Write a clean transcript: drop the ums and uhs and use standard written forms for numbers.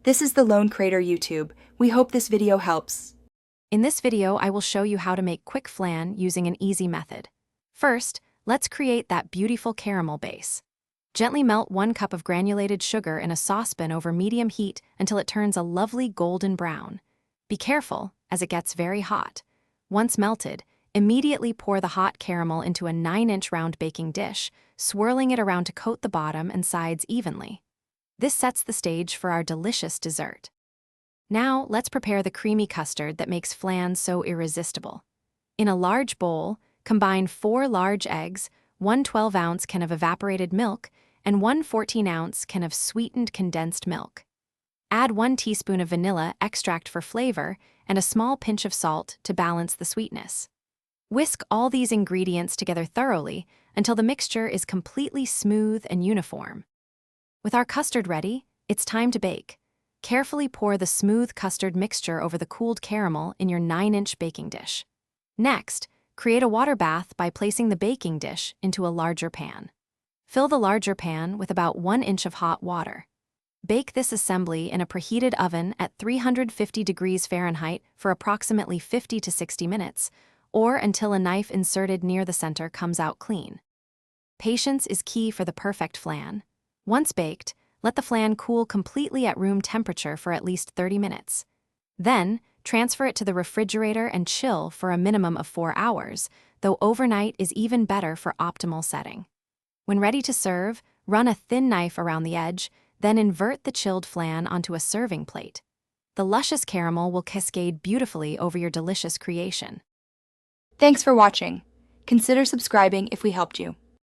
This is the Lone Crater YouTube. We hope this video helps. In this video, I will show you how to make quick flan using an easy method. First, let's create that beautiful caramel base. Gently melt 1 cup of granulated sugar in a saucepan over medium heat until it turns a lovely golden brown. Be careful, as it gets very hot. Once melted, immediately pour the hot caramel into a 9-inch round baking dish, swirling it around to coat the bottom and sides evenly. This sets the stage for our delicious dessert. Now, let's prepare the creamy custard that makes flan so irresistible. In a large bowl, combine 4 large eggs, 1 12-ounce can of evaporated milk, and 1 14-ounce can of sweetened condensed milk. Add 1 teaspoon of vanilla extract for flavor and a small pinch of salt to balance the sweetness. Whisk all these ingredients together thoroughly until the mixture is completely smooth and uniform. With our custard ready, it's time to bake. Carefully pour the smooth custard mixture over the cooled caramel in your 9-inch baking dish. Next, create a water bath by placing the baking dish into a larger pan. Fill the larger pan with about 1 inch of hot water. Bake this assembly in a preheated oven at 350 degrees Fahrenheit for approximately 50 to 60 minutes, or until a knife inserted near the center comes out clean. Patience is key for the perfect flan. Once baked, let the flan cool completely at room temperature for at least 30 minutes. Then, transfer it to the refrigerator and chill for a minimum of 4 hours, though overnight is even better for optimal setting. When ready to serve, run a thin knife around the edge, then invert the chilled flan onto a serving plate. The luscious caramel will cascade beautifully over your delicious creation. Thanks for watching. Consider subscribing if we helped you.